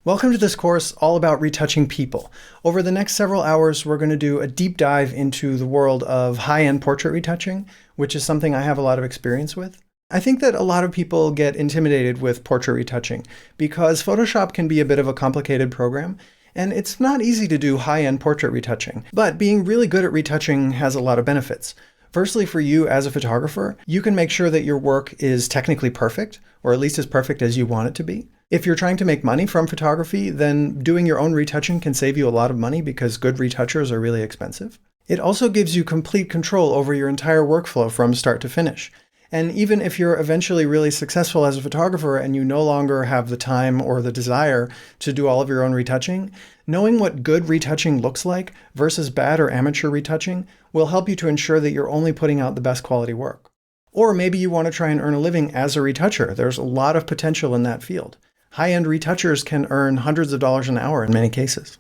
Welcome to this course all about retouching people. Over the next several hours, we're going to do a deep dive into the world of high-end portrait retouching, which is something I have a lot of experience with. I think that a lot of people get intimidated with portrait retouching because Photoshop can be a bit of a complicated program, and it's not easy to do high-end portrait retouching. But being really good at retouching has a lot of benefits. Firstly, for you as a photographer, you can make sure that your work is technically perfect, or at least as perfect as you want it to be. If you're trying to make money from photography, then doing your own retouching can save you a lot of money because good retouchers are really expensive. It also gives you complete control over your entire workflow from start to finish. And even if you're eventually really successful as a photographer and you no longer have the time or the desire to do all of your own retouching, knowing what good retouching looks like versus bad or amateur retouching will help you to ensure that you're only putting out the best quality work. Or maybe you want to try and earn a living as a retoucher. There's a lot of potential in that field. High-end retouchers can earn hundreds of dollars an hour in many cases.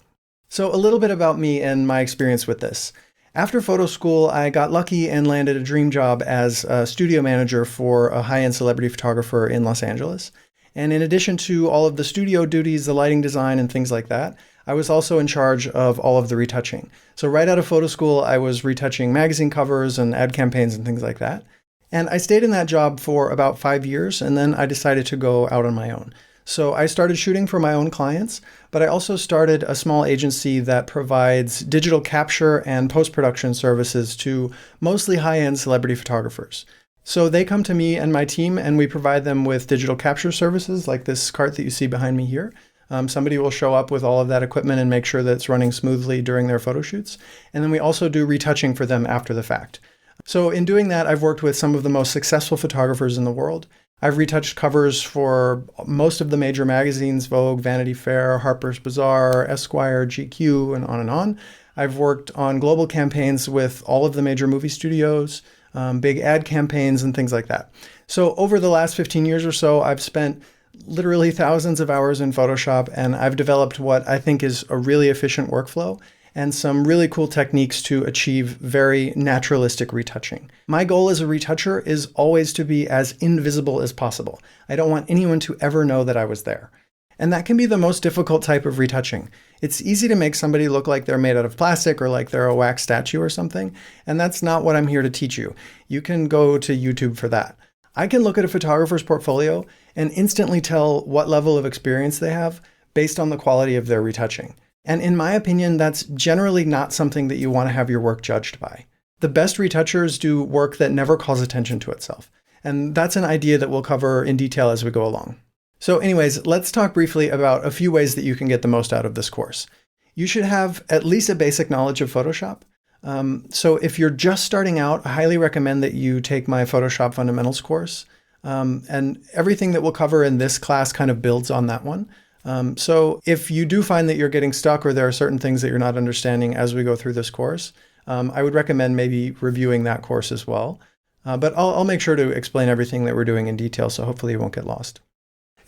So a little bit about me and my experience with this. After photo school, I got lucky and landed a dream job as a studio manager for a high-end celebrity photographer in Los Angeles. And in addition to all of the studio duties, the lighting design and things like that, I was also in charge of all of the retouching. So right out of photo school, I was retouching magazine covers and ad campaigns and things like that. And I stayed in that job for about 5 years, and then I decided to go out on my own. So I started shooting for my own clients, but I also started a small agency that provides digital capture and post-production services to mostly high-end celebrity photographers. So they come to me and my team and we provide them with digital capture services like this cart that you see behind me here. Somebody will show up with all of that equipment and make sure that it's running smoothly during their photo shoots. And then we also do retouching for them after the fact. So in doing that, I've worked with some of the most successful photographers in the world. I've retouched covers for most of the major magazines, Vogue, Vanity Fair, Harper's Bazaar, Esquire, GQ, and on and on. I've worked on global campaigns with all of the major movie studios, big ad campaigns, and things like that. So over the last 15 years or so, I've spent literally thousands of hours in Photoshop, and I've developed what I think is a really efficient workflow and some really cool techniques to achieve very naturalistic retouching. My goal as a retoucher is always to be as invisible as possible. I don't want anyone to ever know that I was there. And that can be the most difficult type of retouching. It's easy to make somebody look like they're made out of plastic or like they're a wax statue or something, and that's not what I'm here to teach you. You can go to YouTube for that. I can look at a photographer's portfolio and instantly tell what level of experience they have based on the quality of their retouching. And in my opinion, that's generally not something that you want to have your work judged by. The best retouchers do work that never calls attention to itself. And that's an idea that we'll cover in detail as we go along. So anyways, let's talk briefly about a few ways that you can get the most out of this course. You should have at least a basic knowledge of Photoshop. So if you're just starting out, I highly recommend that you take my Photoshop Fundamentals course. And everything that we'll cover in this class kind of builds on that one. So if you do find that you're getting stuck or there are certain things that you're not understanding as we go through this course, I would recommend maybe reviewing that course as well. But I'll make sure to explain everything that we're doing in detail, so hopefully you won't get lost.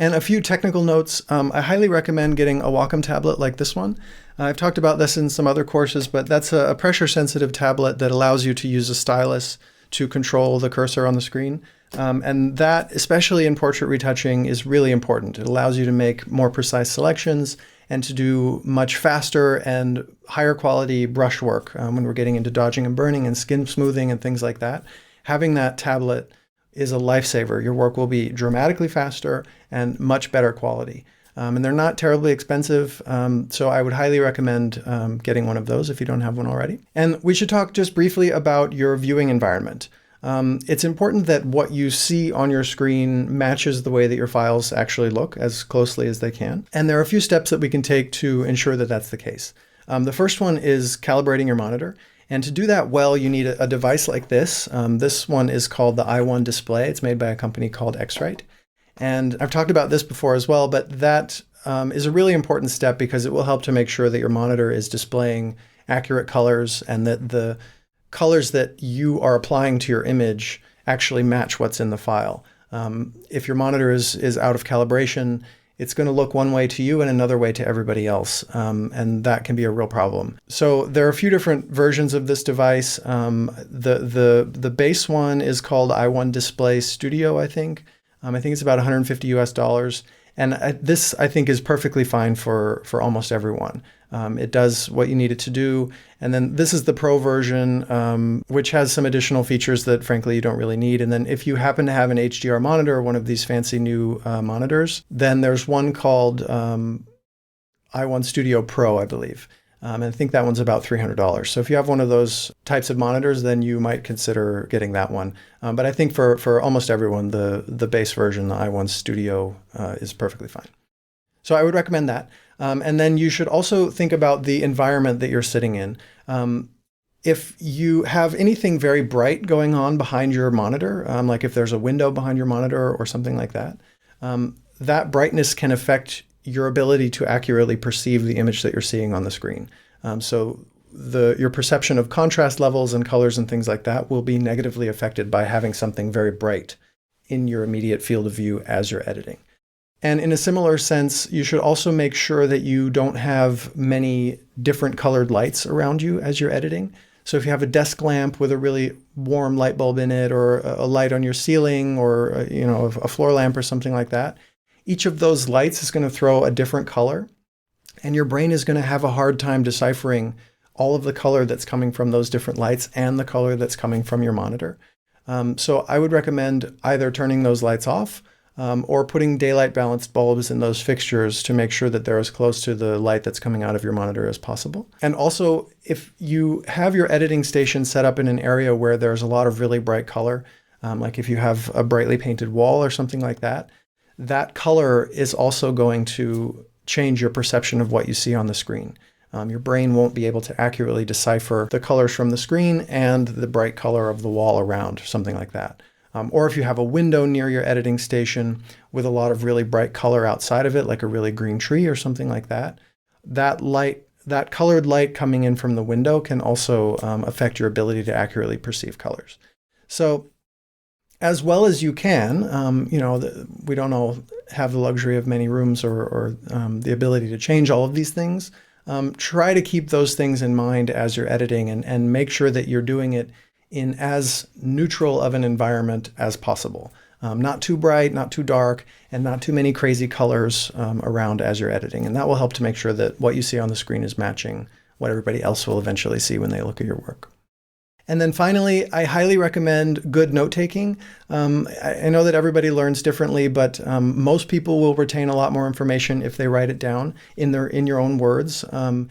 And a few technical notes, I highly recommend getting a Wacom tablet like this one. I've talked about this in some other courses, but that's a pressure-sensitive tablet that allows you to use a stylus to control the cursor on the screen. And that, especially in portrait retouching, is really important. It allows you to make more precise selections and to do much faster and higher quality brush work when we're getting into dodging and burning and skin smoothing and things like that. Having that tablet is a lifesaver. Your work will be dramatically faster and much better quality. And they're not terribly expensive, so I would highly recommend getting one of those if you don't have one already. And we should talk just briefly about your viewing environment. It's important that what you see on your screen matches the way that your files actually look as closely as they can. And there are a few steps that we can take to ensure that that's the case. The first one is calibrating your monitor. And to do that well, you need a device like this. This one is called the i1 Display. It's made by a company called X-Rite. And I've talked about this before as well, but that is a really important step because it will help to make sure that your monitor is displaying accurate colors and that the colors that you are applying to your image actually match what's in the file. If your monitor is out of calibration, it's going to look one way to you and another way to everybody else, and that can be a real problem. So there are a few different versions of this device. The base one is called i1 Display Studio, I think. I think it's about $150 US. And this, I think, is perfectly fine for almost everyone. It does what you need it to do. And then this is the Pro version, which has some additional features that, frankly, you don't really need. And then if you happen to have an HDR monitor, one of these fancy new monitors, then there's one called i1 Studio Pro, I believe. And I think that one's about $300. So if you have one of those types of monitors, then you might consider getting that one. But I think for almost everyone, the base version, the i1 Studio, is perfectly fine. So I would recommend that. And then you should also think about the environment that you're sitting in. If you have anything very bright going on behind your monitor, like if there's a window behind your monitor or something like that, that brightness can affect your ability to accurately perceive the image that you're seeing on the screen. So your perception of contrast levels and colors and things like that will be negatively affected by having something very bright in your immediate field of view as you're editing. And in a similar sense, you should also make sure that you don't have many different colored lights around you as you're editing. So if you have a desk lamp with a really warm light bulb in it, or a light on your ceiling, or a floor lamp or something like that, each of those lights is going to throw a different color, and your brain is going to have a hard time deciphering all of the color that's coming from those different lights and the color that's coming from your monitor. So I would recommend either turning those lights off, or putting daylight balanced bulbs in those fixtures to make sure that they're as close to the light that's coming out of your monitor as possible. And also, if you have your editing station set up in an area where there's a lot of really bright color, like if you have a brightly painted wall or something like that, that color is also going to change your perception of what you see on the screen. Your brain won't be able to accurately decipher the colors from the screen and the bright color of the wall around, something like that. Or if you have a window near your editing station with a lot of really bright color outside of it, like a really green tree or something like that, that colored light coming in from the window can also affect your ability to accurately perceive colors. So as well as you can, we don't all have the luxury of many rooms or the ability to change all of these things. Try to keep those things in mind as you're editing, and make sure that you're doing it in as neutral of an environment as possible. Not too bright, not too dark, and not too many crazy colors around as you're editing. And that will help to make sure that what you see on the screen is matching what everybody else will eventually see when they look at your work. And then finally, I highly recommend good note-taking. I know that everybody learns differently, but most people will retain a lot more information if they write it down in your own words. And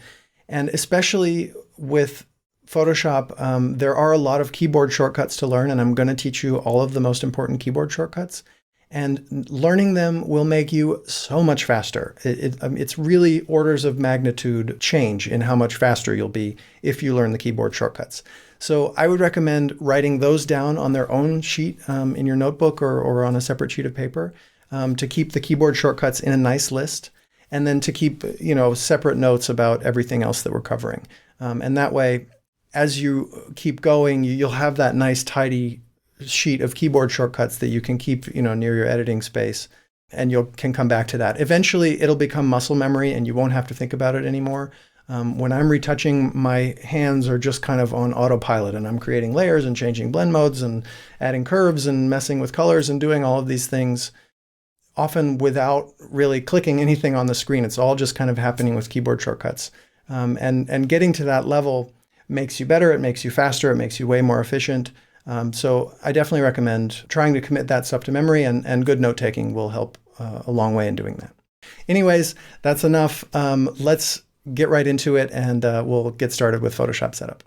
especially with Photoshop, there are a lot of keyboard shortcuts to learn, and I'm going to teach you all of the most important keyboard shortcuts. And learning them will make you so much faster. It's really orders of magnitude change in how much faster you'll be if you learn the keyboard shortcuts. So I would recommend writing those down on their own sheet in your notebook or on a separate sheet of paper to keep the keyboard shortcuts in a nice list, and then to keep separate notes about everything else that we're covering. And that way, as you keep going, you'll have that nice tidy sheet of keyboard shortcuts that you can keep near your editing space, and you can come back to that. Eventually, it'll become muscle memory, and you won't have to think about it anymore. When I'm retouching, my hands are just kind of on autopilot, and I'm creating layers and changing blend modes and adding curves and messing with colors and doing all of these things, often without really clicking anything on the screen. It's all just kind of happening with keyboard shortcuts. And getting to that level makes you better, it makes you faster, it makes you way more efficient. So I definitely recommend trying to commit that stuff to memory, and good note-taking will help a long way in doing that. Anyways, that's enough. Let's get right into it, and we'll get started with Photoshop setup.